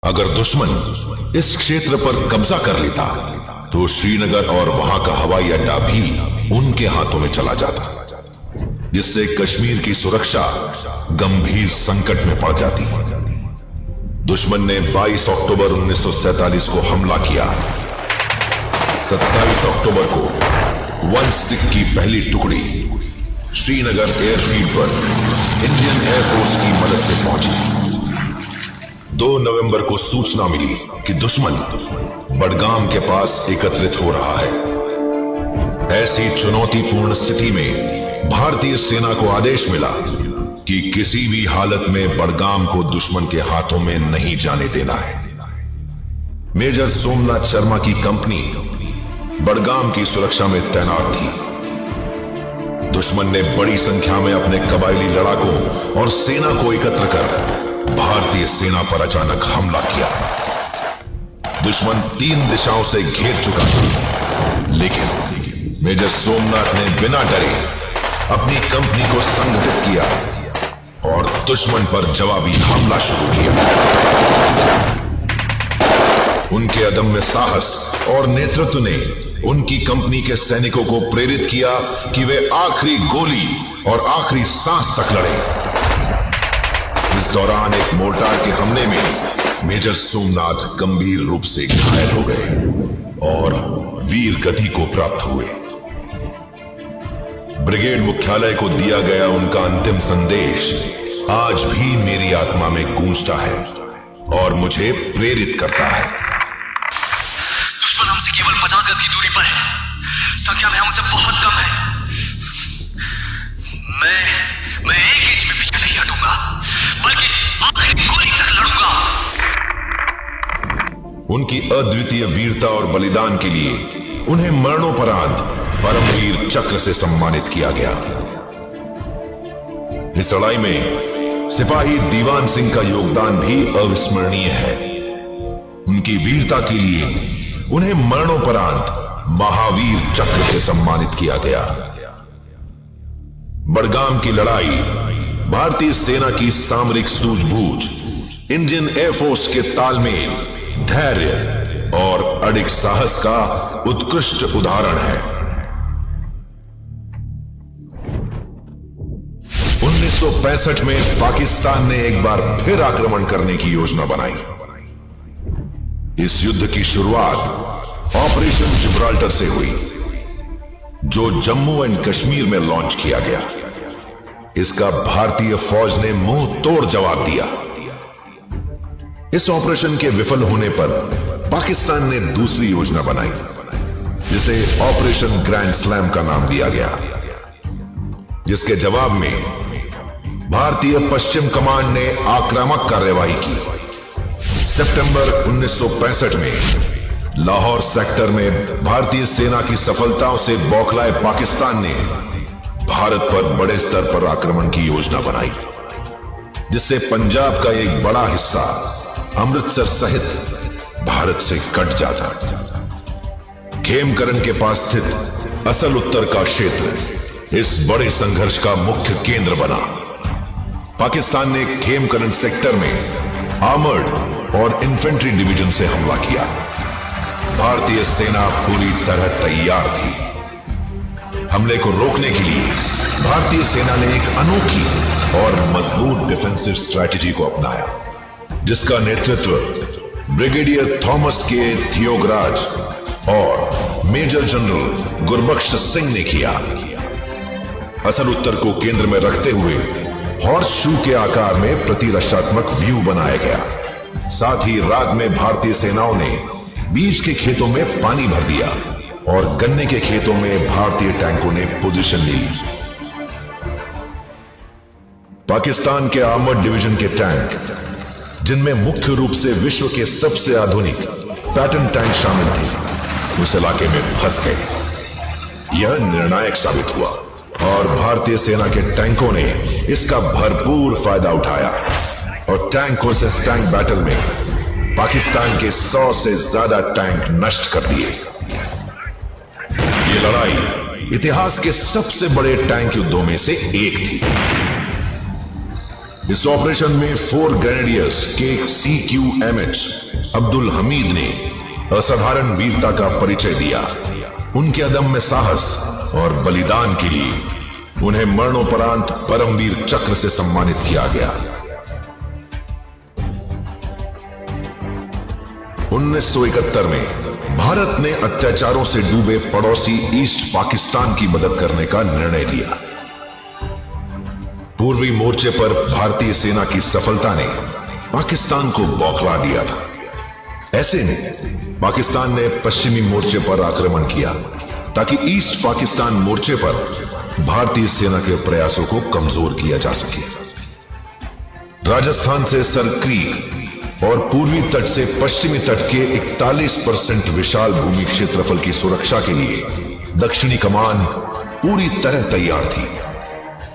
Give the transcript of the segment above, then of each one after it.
अगर दुश्मन इस क्षेत्र पर कब्जा कर लेता तो श्रीनगर और वहां का हवाई अड्डा भी उनके हाथों में चला जाता, जिससे कश्मीर की सुरक्षा गंभीर संकट में पड़ जाती। दुश्मन ने 22 अक्टूबर 1947 को हमला किया। 27 अक्टूबर को वन सिख की पहली टुकड़ी श्रीनगर एयरफील्ड पर इंडियन एयरफोर्स की मदद से पहुंची। 2 नवंबर को सूचना मिली कि दुश्मन बडगाम के पास एकत्रित हो रहा है। ऐसी चुनौतीपूर्ण स्थिति में भारतीय सेना को आदेश मिला कि किसी भी हालत में बडगाम को दुश्मन के हाथों में नहीं जाने देना है। मेजर सोमनाथ शर्मा की कंपनी बडगाम की सुरक्षा में तैनात थी। दुश्मन ने बड़ी संख्या में अपने कबायली लड़ाकों और सेना को एकत्र कर भारतीय सेना पर अचानक हमला किया। दुश्मन 3 दिशाओं से घेर चुका था, लेकिन मेजर सोमनाथ ने बिना डरे अपनी कंपनी को संगठित किया और दुश्मन पर जवाबी हमला शुरू किया। उनके अदम्य साहस और नेतृत्व ने उनकी कंपनी के सैनिकों को प्रेरित किया कि वे आखिरी गोली और आखिरी सांस तक लड़े। इस दौरान एक मोर्टार के हमले में मेजर सोमनाथ गंभीर रूप से घायल हो गए और वीर गति को प्राप्त हुए। ब्रिगेड मुख्यालय को दिया गया उनका अंतिम संदेश आज भी मेरी आत्मा में गूंजता है और मुझे प्रेरित करता है। दुश्मन हमसे केवल 50 गज की दूरी पर है, संख्या में हमसे बहुत कम है। मैं 1 इंच में पीछे नहीं हटूंगा, बल्कि आखिरी गोली तक लड़ूंगा। उनकी अद्वितीय वीरता और बलिदान के लिए उन्हें मरणोपरांत परमवीर चक्र से सम्मानित किया गया। इस लड़ाई में सिपाही दीवान सिंह का योगदान भी अविस्मरणीय है। उनकी वीरता के लिए उन्हें मरणोपरांत महावीर चक्र से सम्मानित किया गया। बडगाम की लड़ाई भारतीय सेना की सामरिक सूझबूझ, इंडियन एयरफोर्स के तालमेल, धैर्य और अडिग साहस का उत्कृष्ट उदाहरण है। 1965 में पाकिस्तान ने एक बार फिर आक्रमण करने की योजना बनाई। इस युद्ध की शुरुआत ऑपरेशन जिब्राल्टर से हुई, जो जम्मू एंड कश्मीर में लॉन्च किया गया। इसका भारतीय फौज ने मुंह तोड़ जवाब दिया। इस ऑपरेशन के विफल होने पर पाकिस्तान ने दूसरी योजना बनाई, जिसे ऑपरेशन ग्रैंड स्लैम का नाम दिया गया, जिसके जवाब में भारतीय पश्चिम कमांड ने आक्रामक कार्यवाही की। सितंबर 1965 में लाहौर सेक्टर में भारतीय सेना की सफलताओं से बौखलाए पाकिस्तान ने भारत पर बड़े स्तर पर आक्रमण की योजना बनाई, जिससे पंजाब का एक बड़ा हिस्सा अमृतसर सहित भारत से कट जाता। खेमकरन के पास स्थित असल उत्तर का क्षेत्र इस बड़े संघर्ष का मुख्य केंद्र बना। पाकिस्तान ने खेमकरन सेक्टर में आर्मर्ड और इन्फेंट्री डिवीजन से हमला किया। भारतीय सेना पूरी तरह तैयार थी। हमले को रोकने के लिए भारतीय सेना ने एक अनोखी और मजबूत डिफेंसिव स्ट्रैटेजी को अपनाया, जिसका नेतृत्व ब्रिगेडियर थॉमस के थियोगराज और मेजर जनरल गुरबख्श सिंह ने किया। असल उत्तर को केंद्र में रखते हुए हॉर्स शू के आकार में प्रतिरक्षात्मक व्यू बनाया गया। साथ ही रात में भारतीय सेनाओं ने बीज के खेतों में पानी भर दिया और गन्ने के खेतों में भारतीय टैंकों ने पोजीशन ले ली। पाकिस्तान के आर्मर्ड डिवीजन के टैंक, जिनमें मुख्य रूप से विश्व के सबसे आधुनिक पैटर्न टैंक शामिल थे, उस इलाके में फंस गए। यह निर्णायक साबित हुआ और भारतीय सेना के टैंकों ने इसका भरपूर फायदा उठाया और टैंक वर्सेस टैंक बैटल में पाकिस्तान के 100 से ज्यादा टैंक नष्ट कर दिए। यह लड़ाई इतिहास के सबसे बड़े टैंक युद्धों में से एक थी। इस ऑपरेशन में 4 ग्रेनेडियर्स के CQMH अब्दुल हमीद ने असाधारण वीरता का परिचय दिया। उनके अदम्य साहस और बलिदान के लिए उन्हें मरणोपरांत परमवीर चक्र से सम्मानित किया गया। 1971 में भारत ने अत्याचारों से डूबे पड़ोसी ईस्ट पाकिस्तान की मदद करने का निर्णय लिया। पूर्वी मोर्चे पर भारतीय सेना की सफलता ने पाकिस्तान को बौखला दिया था। ऐसे में पाकिस्तान ने पश्चिमी मोर्चे पर आक्रमण किया ताकि ईस्ट पाकिस्तान मोर्चे पर भारतीय सेना के प्रयासों को कमजोर किया जा सके। राजस्थान से सर क्रीक और पूर्वी तट से पश्चिमी तट के 41% विशाल भूमि क्षेत्रफल की सुरक्षा के लिए दक्षिणी कमान पूरी तरह तैयार थी।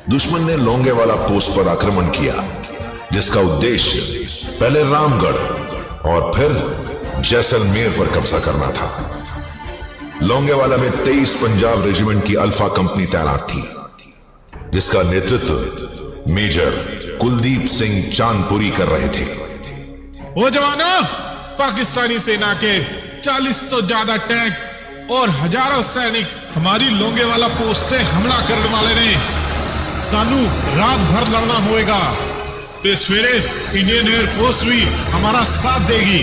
दुश्मन ने लोंगेवाला पोस्ट पर आक्रमण किया, जिसका उद्देश्य पहले रामगढ़ और फिर जैसलमेर पर कब्जा करना था। लोंगेवाला में 23 पंजाब रेजिमेंट की अल्फा कंपनी तैनात थी, जिसका नेतृत्व मेजर कुलदीप सिंह चांदपुरी कर रहे थे। ओ जवानों, पाकिस्तानी सेना के 40 तो ज्यादा टैंक और हजारों सैनिक हमारी लोंगेवाला पोस्ट पे हमला करने वाले ने। सानू रात भर लड़ना होएगा ते सवेरे इंडियन एयरफोर्स भी हमारा साथ देगी,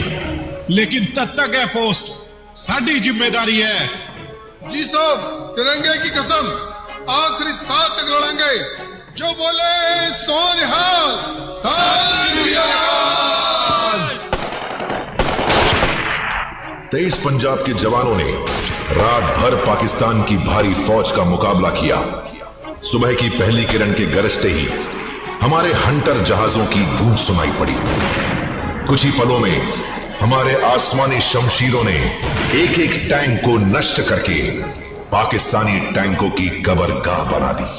लेकिन तब तक यह पोस्ट साडी जिम्मेदारी है। जी साहब, तिरंगे की कसम आखिरी सांस तक लड़ेंगे। जो बोले सो निहाल। 23 पंजाब के जवानों ने रात भर पाकिस्तान की भारी फौज का मुकाबला किया। सुबह की पहली किरण के गरजते ही हमारे हंटर जहाजों की गूंज सुनाई पड़ी। कुछ ही पलों में हमारे आसमानी शमशीरों ने एक एक टैंक को नष्ट करके पाकिस्तानी टैंकों की कबरगाह बना दी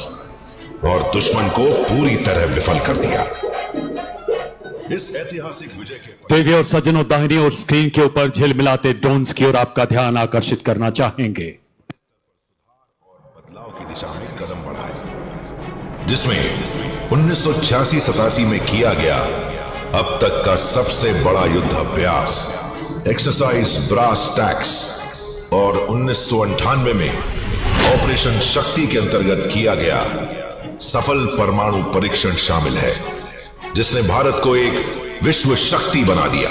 और दुश्मन को पूरी तरह विफल कर दिया। इस ऐतिहासिक विजय के देवी और सज्जनों, दाहिनी और स्क्रीन के ऊपर झिलमिलाते ड्रोन्स की ओर आपका ध्यान आकर्षित करना चाहेंगे। बदलाव की दिशा में कदम बढ़ाए, जिसमें 1986-87 में किया गया अब तक का सबसे बड़ा युद्ध अभ्यास एक्सरसाइज ब्रास टैक्स और 1998 में ऑपरेशन शक्ति के अंतर्गत किया गया सफल परमाणु परीक्षण शामिल है, जिसने भारत को एक विश्व शक्ति बना दिया।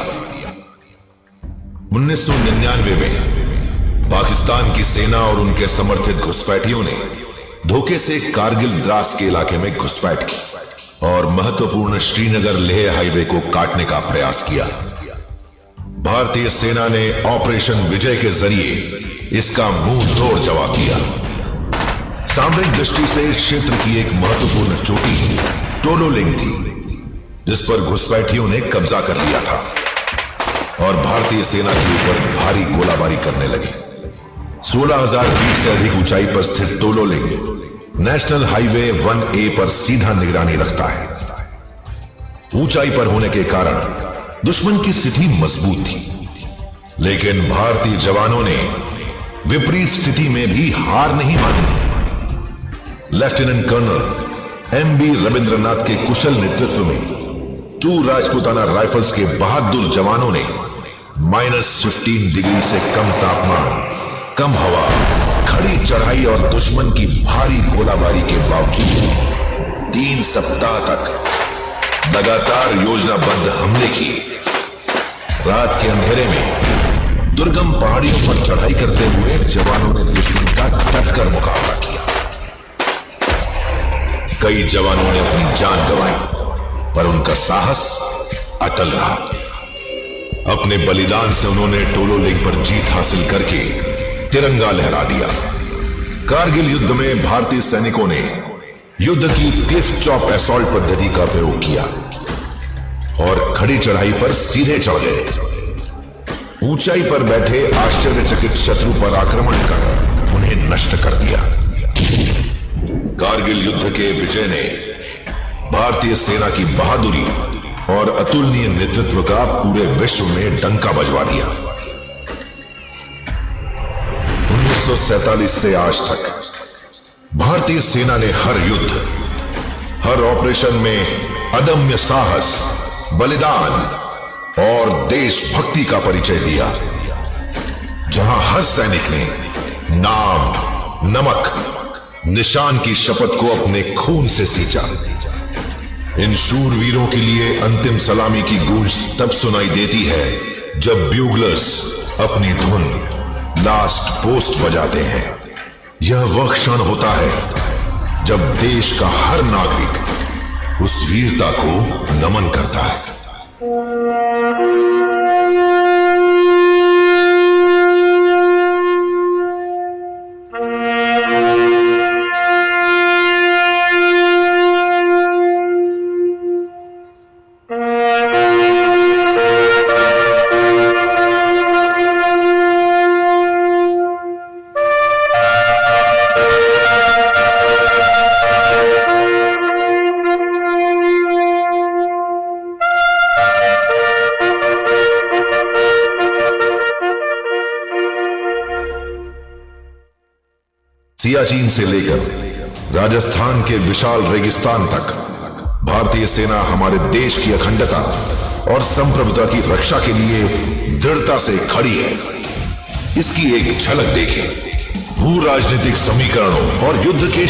1999 में पाकिस्तान की सेना और उनके समर्थित घुसपैठियों ने धोखे से कारगिल द्रास के इलाके में घुसपैठ की और महत्वपूर्ण श्रीनगर लेह हाईवे को काटने का प्रयास किया। भारतीय सेना ने ऑपरेशन विजय के जरिए इसका मुंह तोड़ जवाब दिया। सामरिक दृष्टि से इस क्षेत्र की एक महत्वपूर्ण चोटी टोलोलिंग थी, जिस पर घुसपैठियों ने कब्जा कर लिया था और भारतीय सेना के ऊपर भारी गोलाबारी करने लगे। 16,000 फीट से अधिक ऊंचाई पर स्थित टोलोलिंग नेशनल हाईवे 1A पर सीधा निगरानी रखता है। ऊंचाई पर होने के कारण दुश्मन की स्थिति मजबूत थी, लेकिन भारतीय जवानों ने विपरीत स्थिति में भी हार नहीं मानी। लेफ्टिनेंट कर्नल MB रविंद्रनाथ के कुशल नेतृत्व में 2 राजपूताना राइफल्स के बहादुर जवानों ने -15 डिग्री से कम तापमान, कम हवा, खड़ी चढ़ाई और दुश्मन की भारी गोलाबारी के बावजूद 3 सप्ताह तक लगातार योजनाबद्ध हमले किए। रात के अंधेरे में दुर्गम पहाड़ियों पर चढ़ाई करते हुए जवानों ने दुश्मन का डटकर मुकाबला किया। कई जवानों ने अपनी जान गंवाई, पर उनका साहस अटल रहा। अपने बलिदान से उन्होंने टोलोलिंग पर जीत हासिल करके तिरंगा लहरा दिया। कारगिल युद्ध में भारतीय सैनिकों ने युद्ध की क्लिफ चॉप असॉल्ट पद्धति का प्रयोग किया और खड़ी चढ़ाई पर सीधे चढ़ गए। ऊंचाई पर बैठे आश्चर्यचकित शत्रु पर आक्रमण कर उन्हें नष्ट कर दिया। कारगिल युद्ध के विजय ने भारतीय सेना की बहादुरी और अतुलनीय नेतृत्व का पूरे विश्व में डंका बजवा दिया। 1947 से आज तक भारतीय सेना ने हर युद्ध, हर ऑपरेशन में अदम्य साहस, बलिदान और देशभक्ति का परिचय दिया। जहां हर सैनिक ने नाम, नमक, निशान की शपथ को अपने खून से सींचा। इन शूरवीरों के लिए अंतिम सलामी की गूंज तब सुनाई देती है जब ब्यूगलर्स अपनी धुन लास्ट पोस्ट बजाते हैं। यह वह क्षण होता है जब देश का हर नागरिक उस वीरता को नमन करता है। सियाचिन से लेकर राजस्थान के विशाल रेगिस्तान तक भारतीय सेना हमारे देश की अखंडता और संप्रभुता की रक्षा के लिए दृढ़ता से खड़ी है। इसकी एक झलक देखें। भू राजनीतिक समीकरणों और युद्ध के